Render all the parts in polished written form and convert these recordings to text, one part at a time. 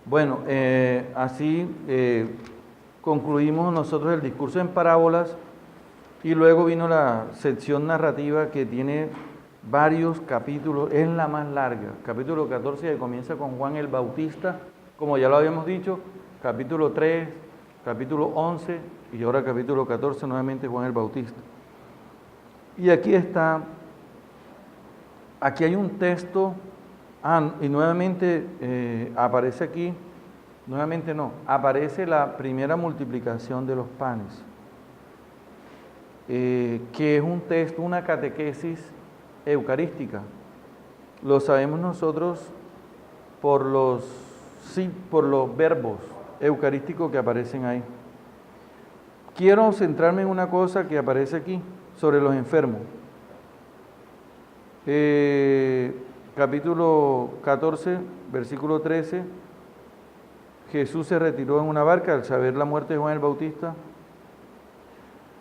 Bueno, así concluimos nosotros el discurso en parábolas y luego vino la sección narrativa que tiene varios capítulos, es la más larga, capítulo 14 que comienza con Juan el Bautista, como ya lo habíamos dicho, capítulo 3, capítulo 11 y ahora capítulo 14 nuevamente Juan el Bautista. Y aquí está, aquí hay un texto, y nuevamente aparece aquí, nuevamente no, aparece la primera multiplicación de los panes, que es un texto, una catequesis eucarística. Lo sabemos nosotros por los verbos eucarísticos que aparecen ahí. Quiero centrarme en una cosa que aparece aquí, sobre los enfermos. Capítulo 14, versículo 13, Jesús se retiró en una barca al saber la muerte de Juan el Bautista.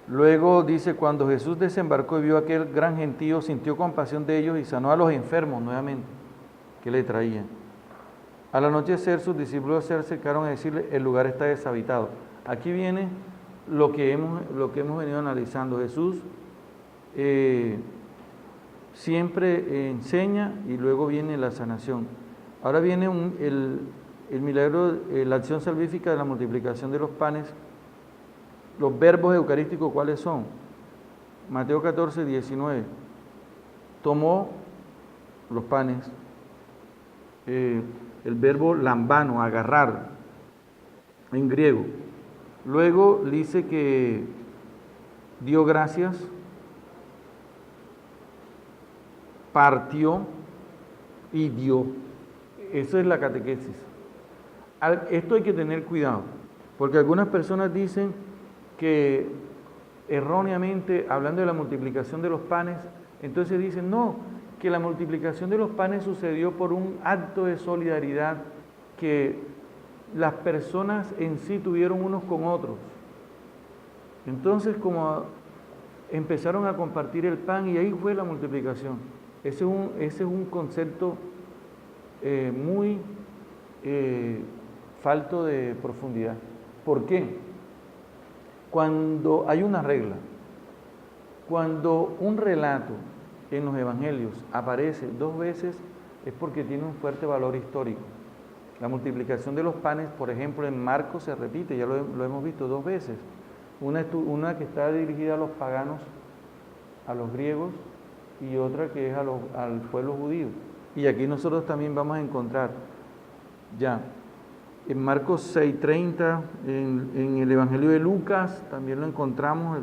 Luego dice, cuando Jesús desembarcó y vio aquel gran gentío, sintió compasión de ellos y sanó a los enfermos nuevamente que le traían. Al anochecer sus discípulos se acercaron a decirle, el lugar está deshabitado. Aquí viene lo que hemos venido analizando. Jesús siempre enseña y luego viene la sanación. Ahora viene el milagro, la acción salvífica de la multiplicación de los panes. Los verbos eucarísticos, ¿cuáles son? Mateo 14, 19. Tomó los panes, el verbo lambano, agarrar, en griego. Luego dice que dio gracias, partió y dio. Eso es la catequesis. Esto hay que tener cuidado, porque algunas personas dicen que erróneamente, hablando de la multiplicación de los panes, entonces dicen, no, que la multiplicación de los panes sucedió por un acto de solidaridad que las personas en sí tuvieron unos con otros. Entonces, como empezaron a compartir el pan y ahí fue la multiplicación. Ese es un concepto muy falto de profundidad. ¿Por qué? Cuando hay una regla, cuando un relato en los evangelios aparece dos veces, es porque tiene un fuerte valor histórico. La multiplicación de los panes, por ejemplo, en Marcos se repite, ya lo hemos visto dos veces. Una que está dirigida a los paganos, a los griegos, y otra que es al pueblo judío. Y aquí nosotros también vamos a encontrar ya en Marcos 6:30, en el Evangelio de Lucas, también lo encontramos,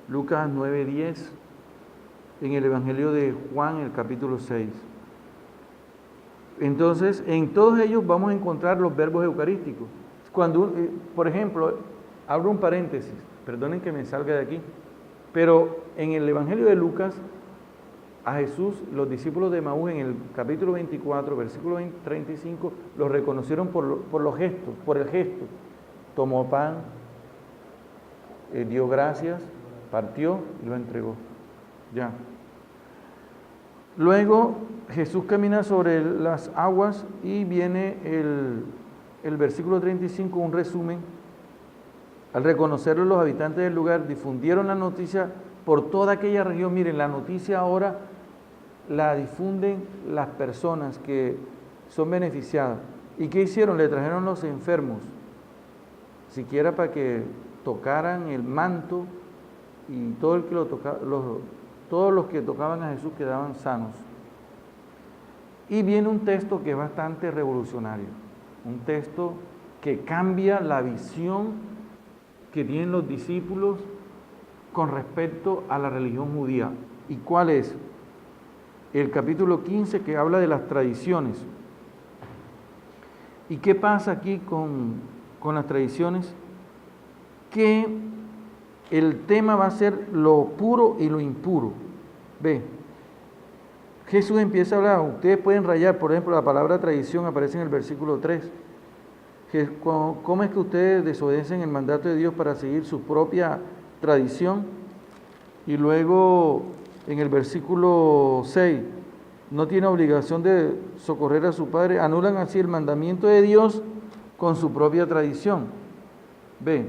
Lucas 9:10, en el Evangelio de Juan, el capítulo 6. Entonces, en todos ellos vamos a encontrar los verbos eucarísticos. Cuando, por ejemplo, abro un paréntesis, perdonen que me salga de aquí, pero en el Evangelio de Lucas, a Jesús, los discípulos de Maús en el capítulo 24, versículo 35, lo reconocieron por los gestos, por el gesto. Tomó pan, dio gracias, partió y lo entregó. Ya. Luego Jesús camina sobre las aguas y viene el versículo 35, un resumen. Al reconocerlo, los habitantes del lugar difundieron la noticia por toda aquella región. Miren, la noticia ahora la difunden las personas que son beneficiadas. ¿Y qué hicieron? Le trajeron los enfermos, siquiera para que tocaran el manto, y todo el que todos los que tocaban a Jesús quedaban sanos. Y viene un texto que es bastante revolucionario, un texto que cambia la visión que tienen los discípulos con respecto a la religión judía. ¿Y cuál es? El capítulo 15, que habla de las tradiciones. ¿Y qué pasa aquí con las tradiciones? Que el tema va a ser lo puro y lo impuro. Ve, Jesús empieza a hablar, ustedes pueden rayar, por ejemplo, la palabra tradición aparece en el versículo 3. ¿Cómo es que ustedes desobedecen el mandato de Dios para seguir su propia tradición? Y luego en el versículo 6, no tiene obligación de socorrer a su padre, anulan así el mandamiento de Dios con su propia tradición. Ve.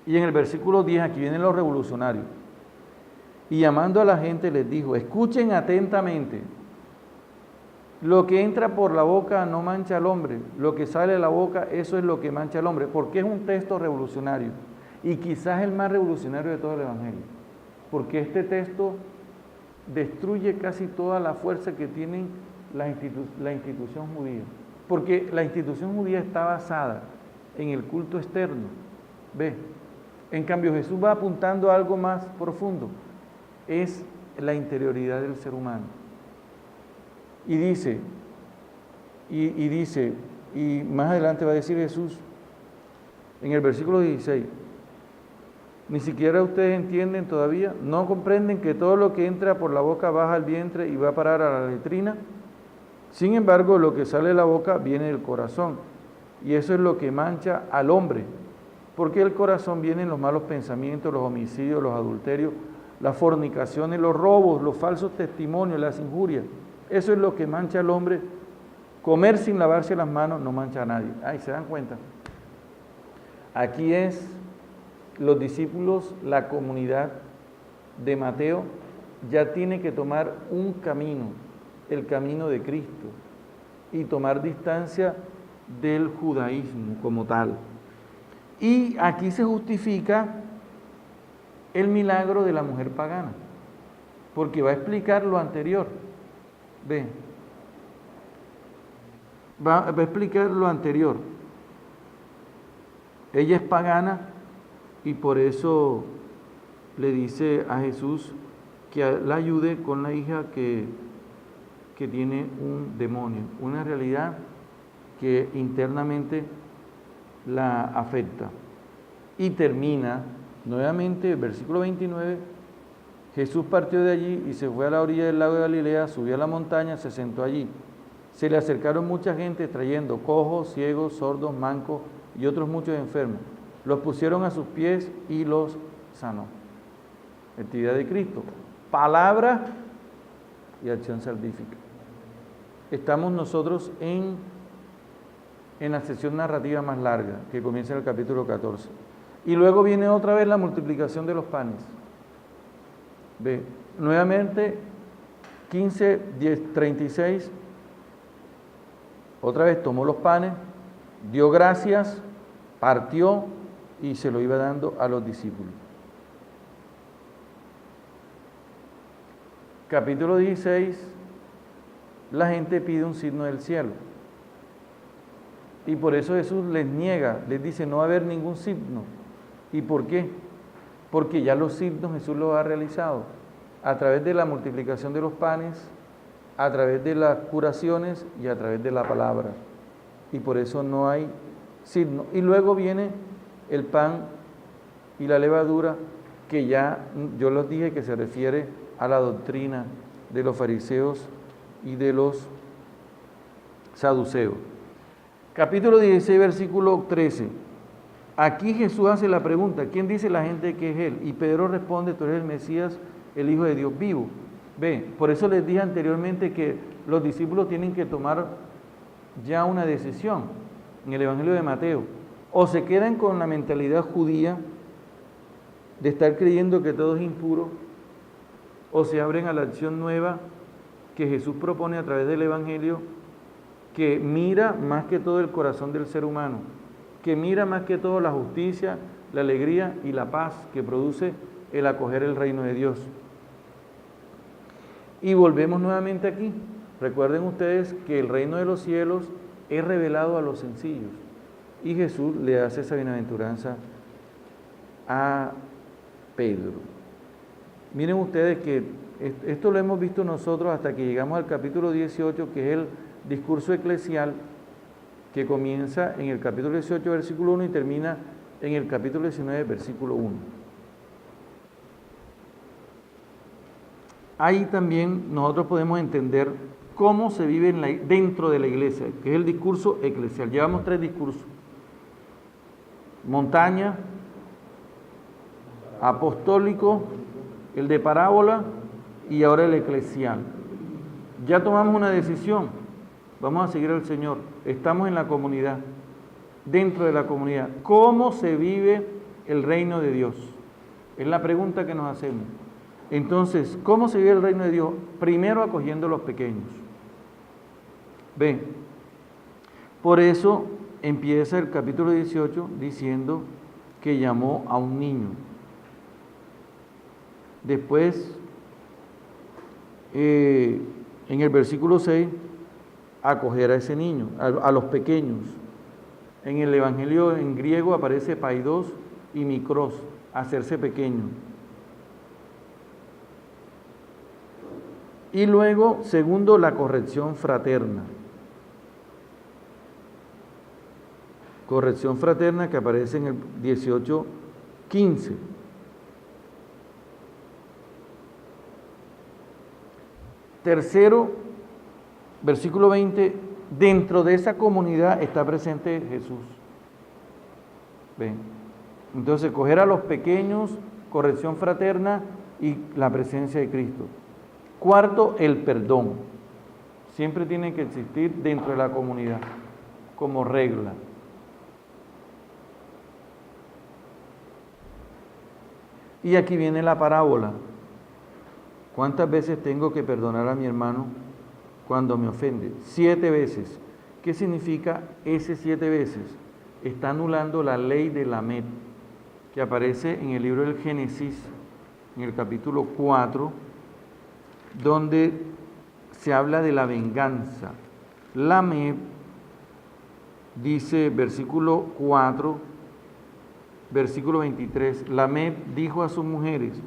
Y en el versículo 10, aquí vienen los revolucionarios. Y llamando a la gente les dijo, escuchen atentamente. Lo que entra por la boca no mancha al hombre, lo que sale de la boca, eso es lo que mancha al hombre, porque es un texto revolucionario y quizás el más revolucionario de todo el Evangelio, porque este texto destruye casi toda la fuerza que tiene la institución judía, porque la institución judía está basada en el culto externo, ¿ve? En cambio Jesús va apuntando a algo más profundo, es la interioridad del ser humano. Y dice, y más adelante va a decir Jesús, en el versículo 16, ni siquiera ustedes entienden todavía, no comprenden que todo lo que entra por la boca baja al vientre y va a parar a la letrina. Sin embargo, lo que sale de la boca viene del corazón, y eso es lo que mancha al hombre, porque del corazón vienen los malos pensamientos, los homicidios, los adulterios, las fornicaciones, los robos, los falsos testimonios, las injurias. Eso es lo que mancha al hombre. Comer sin lavarse las manos no mancha a nadie. Ay, ¿se dan cuenta? Aquí es los discípulos, la comunidad de Mateo, ya tiene que tomar un camino, el camino de Cristo, y tomar distancia del judaísmo como tal. Y aquí se justifica el milagro de la mujer pagana, porque va a explicar lo anterior. Ve, va a explicar lo anterior. Ella es pagana y por eso le dice a Jesús que la ayude con la hija que tiene un demonio, una realidad que internamente la afecta. Y termina nuevamente el versículo 29. Jesús partió de allí y se fue a la orilla del lago de Galilea, subió a la montaña, se sentó allí. Se le acercaron mucha gente trayendo cojos, ciegos, sordos, mancos y otros muchos enfermos. Los pusieron a sus pies y los sanó. Actividad de Cristo. Palabra y acción salvífica. Estamos nosotros en la sesión narrativa más larga, que comienza en el capítulo 14. Y luego viene otra vez la multiplicación de los panes. Ve, nuevamente 15, 10, 36, otra vez tomó los panes, dio gracias, partió y se lo iba dando a los discípulos. Capítulo 16, la gente pide un signo del cielo. Y por eso Jesús les niega, les dice no va a haber ningún signo. ¿Y por qué? Porque ya los signos Jesús los ha realizado a través de la multiplicación de los panes, a través de las curaciones y a través de la palabra. Y por eso no hay signo. Y luego viene el pan y la levadura, que ya yo les dije que se refiere a la doctrina de los fariseos y de los saduceos. Capítulo 16, versículo 13. Aquí Jesús hace la pregunta, ¿quién dice la gente que es Él? Y Pedro responde, tú eres el Mesías, el Hijo de Dios vivo. Ve, por eso les dije anteriormente que los discípulos tienen que tomar ya una decisión en el Evangelio de Mateo. O se quedan con la mentalidad judía de estar creyendo que todo es impuro, o se abren a la acción nueva que Jesús propone a través del Evangelio, que mira más que todo el corazón del ser humano, que mira más que todo la justicia, la alegría y la paz que produce el acoger el reino de Dios. Y volvemos nuevamente aquí. Recuerden ustedes que el reino de los cielos es revelado a los sencillos. Y Jesús le hace esa bienaventuranza a Pedro. Miren ustedes que esto lo hemos visto nosotros hasta que llegamos al capítulo 18, que es el discurso eclesial, que comienza en el capítulo 18, versículo 1 y termina en el capítulo 19, versículo 1. Ahí también nosotros podemos entender cómo se vive dentro de la iglesia, que es el discurso eclesial. Llevamos 3 discursos: montaña, apostólico, el de parábola y ahora el eclesial. Ya tomamos una decisión. vamos a seguir al Señor, estamos en la comunidad, dentro de la comunidad. ¿Cómo se vive el reino de Dios? Es la pregunta que nos hacemos. Entonces, ¿cómo se vive el reino de Dios? Primero acogiendo a los pequeños. Ven, por eso empieza el capítulo 18 diciendo que llamó a un niño. Después, en el versículo 6, acoger a ese niño, a los pequeños. En el Evangelio en griego aparece paidos y mikros, hacerse pequeño. Y luego, segundo, la corrección fraterna. Corrección fraterna que aparece en el 18:15. Tercero, versículo 20, dentro de esa comunidad está presente Jesús. ¿Ven? Entonces, coger a los pequeños, corrección fraterna y la presencia de Cristo. Cuarto, el perdón. Siempre tiene que existir dentro de la comunidad, como regla. Y aquí viene la parábola. ¿Cuántas veces tengo que perdonar a mi hermano cuando me ofende? 7 veces. ¿Qué significa ese 7 veces? Está anulando la ley de Lamed, que aparece en el libro del Génesis, en el capítulo 4, donde se habla de la venganza. Lamed dice, versículo 4, versículo 23, Lamed dijo a sus mujeres,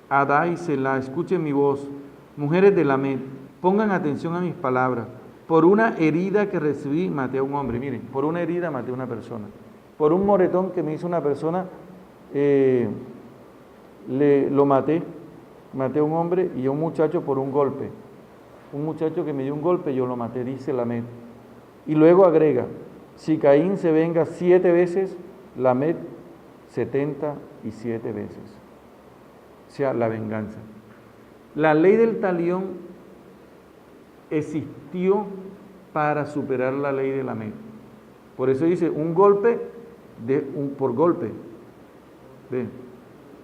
Adá y Selá, escuchen mi voz, mujeres de Lamed, pongan atención a mis palabras. Por una herida que recibí, maté a un hombre. Miren, por una herida maté a una persona. Por un moretón que me hizo una persona, lo maté. Maté a un hombre y a un muchacho por un golpe. Un muchacho que me dio un golpe, yo lo maté, dice Lamed. Y luego agrega, si Caín se venga 7 veces, Lamed 77 veces. O sea, la venganza. La ley del talión existió para superar la ley de Lamed. Por eso dice, un golpe por golpe. ¿Ven?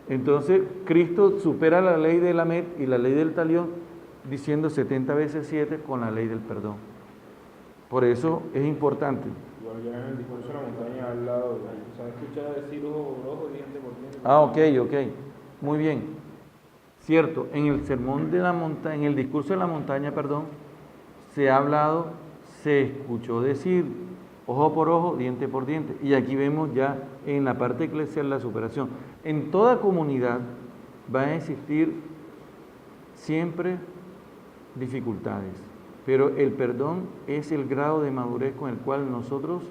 Entonces, Cristo supera la ley de Lamed y la ley del talión diciendo 70 veces 7 con la ley del perdón. Por eso es importante. Igual ya en el discurso de la montaña al lado, se han escuchado decir ojo por ojo, diente por diente. Ok. Muy bien. Cierto, en el sermón de la montaña, en el discurso de la montaña, se ha hablado, se escuchó decir ojo por ojo, diente por diente. Y aquí vemos ya en la parte eclesial la superación. En toda comunidad va a existir siempre dificultades, pero el perdón es el grado de madurez con el cual nosotros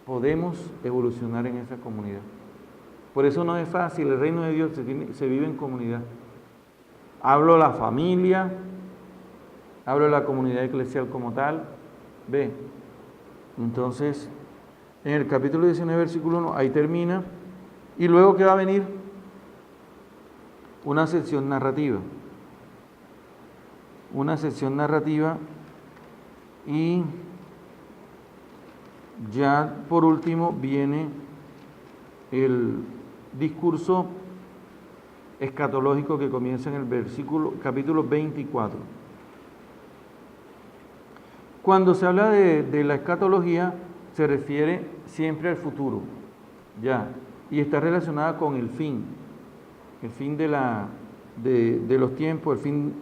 podemos evolucionar en esa comunidad. Por eso no es fácil, el reino de Dios se vive en comunidad. Hablo de la familia, hablo de la comunidad eclesial como tal. Ve, entonces, en el capítulo 19, versículo 1, ahí termina. Y luego, ¿qué va a venir? Una sección narrativa. Una sección narrativa y ya por último viene el discurso escatológico que comienza en el capítulo 24. Cuando se habla de la escatología, se refiere siempre al futuro, ya, y está relacionada con el fin de los tiempos, el fin.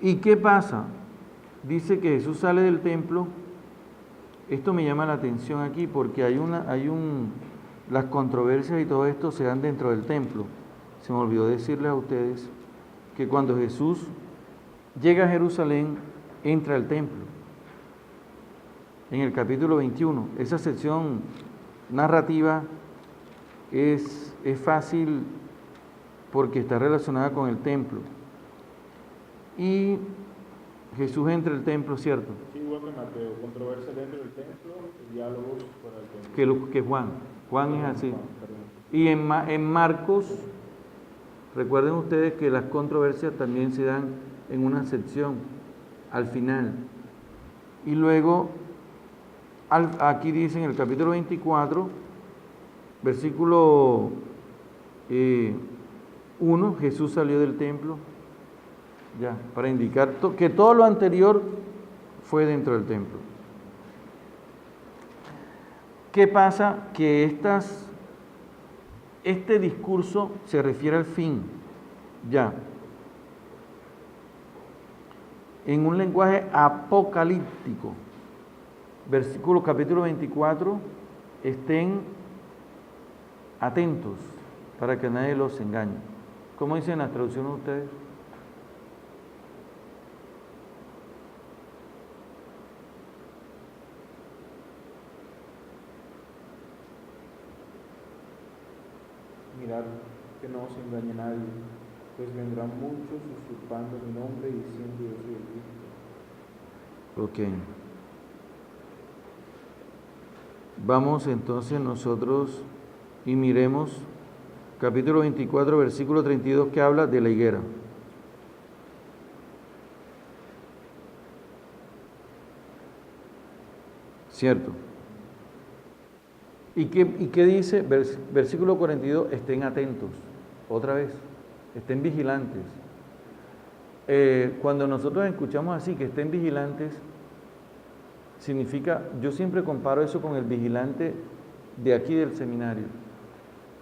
¿Y qué pasa? Dice que Jesús sale del templo. Esto me llama la atención aquí porque las controversias y todo esto se dan dentro del templo. Se me olvidó decirles a ustedes que cuando Jesús llega a Jerusalén, entra al templo. En el capítulo 21, esa sección narrativa es fácil porque está relacionada con el templo. Y Jesús entra al templo, ¿cierto? Sí, igual que Mateo, controversia dentro del templo, diálogos fuera del templo. Que Juan es así. Y en Marcos, recuerden ustedes que las controversias también se dan en una sección, al final. Y luego, aquí dice en el capítulo 24, versículo 1, Jesús salió del templo, ya, para indicar que todo lo anterior fue dentro del templo. ¿Qué pasa? Que este discurso se refiere al fin, ya, en un lenguaje apocalíptico. Versículo capítulo 24, estén atentos para que nadie los engañe. ¿Cómo dicen las traducciones ustedes? Mirad que no os engañe nadie, pues vendrán muchos usurpando mi nombre y diciendo yo soy el Cristo. Ok. Vamos entonces nosotros y miremos capítulo 24, versículo 32, que habla de la higuera. ¿Cierto? ¿Y qué dice? Versículo 42, estén atentos. Otra vez, estén vigilantes. Cuando nosotros escuchamos así, que estén vigilantes, significa, yo siempre comparo eso con el vigilante de aquí del seminario.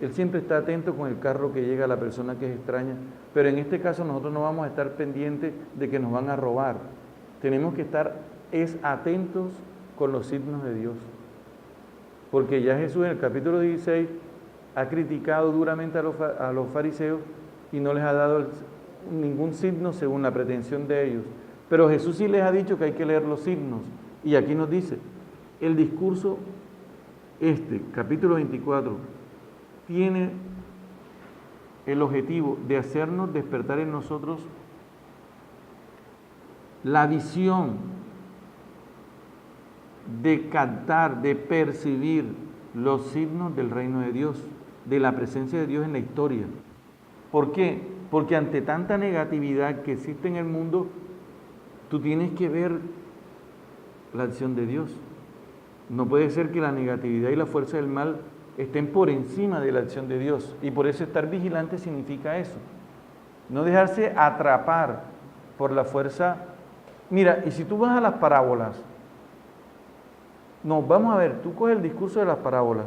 Él siempre está atento con el carro que llega a la persona que es extraña, pero en este caso nosotros no vamos a estar pendientes de que nos van a robar. Tenemos que estar atentos con los signos de Dios. Porque ya Jesús en el capítulo 16 ha criticado duramente a los fariseos y no les ha dado ningún signo según la pretensión de ellos. Pero Jesús sí les ha dicho que hay que leer los signos. Y aquí nos dice, el discurso, capítulo 24, tiene el objetivo de hacernos despertar en nosotros la visión de captar, de percibir los signos del reino de Dios, de la presencia de Dios en la historia. ¿Por qué? Porque ante tanta negatividad que existe en el mundo, tú tienes que ver la acción de Dios. No puede ser que la negatividad y la fuerza del mal estén por encima de la acción de Dios. Y por eso estar vigilante significa eso. No dejarse atrapar por la fuerza. Mira, y si tú vas a las parábolas, no, vamos a ver, tú coges el discurso de las parábolas.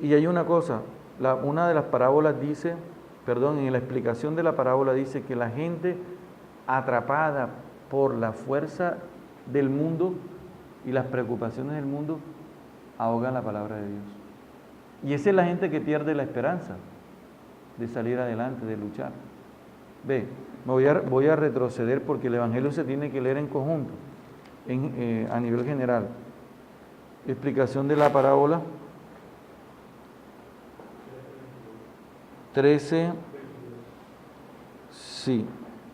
Y hay una cosa, una de las parábolas dice, en la explicación de la parábola dice que la gente atrapada por la fuerza del mundo y las preocupaciones del mundo ahogan la palabra de Dios. Y esa es la gente que pierde la esperanza de salir adelante, de luchar. Ve, voy a retroceder porque el Evangelio se tiene que leer en conjunto, a nivel general. Explicación de la parábola 13. Sí.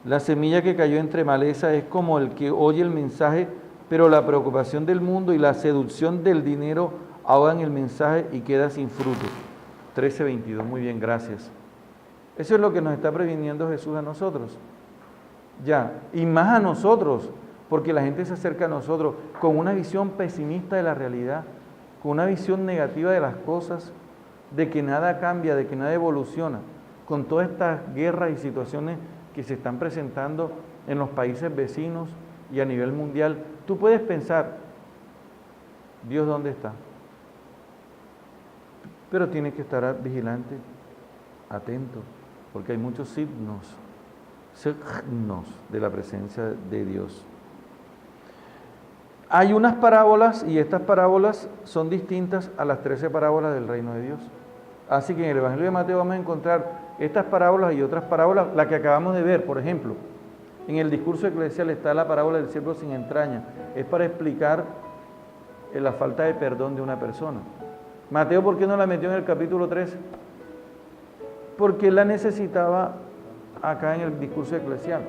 La semilla que cayó entre maleza es como el que oye el mensaje, pero la preocupación del mundo y la seducción del dinero ahogan el mensaje y queda sin fruto. 13:22. Muy bien, gracias. Eso es lo que nos está previniendo Jesús a nosotros. Ya, y más a nosotros, porque la gente se acerca a nosotros con una visión pesimista de la realidad, con una visión negativa de las cosas, de que nada cambia, de que nada evoluciona, con todas estas guerras y situaciones que se están presentando en los países vecinos y a nivel mundial. Tú puedes pensar, ¿Dios dónde está? Pero tienes que estar vigilante, atento, porque hay muchos signos de la presencia de Dios. Hay unas parábolas y estas parábolas son distintas a las 13 parábolas del reino de Dios. Así que en el Evangelio de Mateo vamos a encontrar estas parábolas y otras parábolas, la que acabamos de ver, por ejemplo. En el discurso eclesial está la parábola del siervo sin entraña. Es para explicar la falta de perdón de una persona. Mateo, ¿por qué no la metió en el capítulo 13? Porque él la necesitaba acá en el discurso eclesial.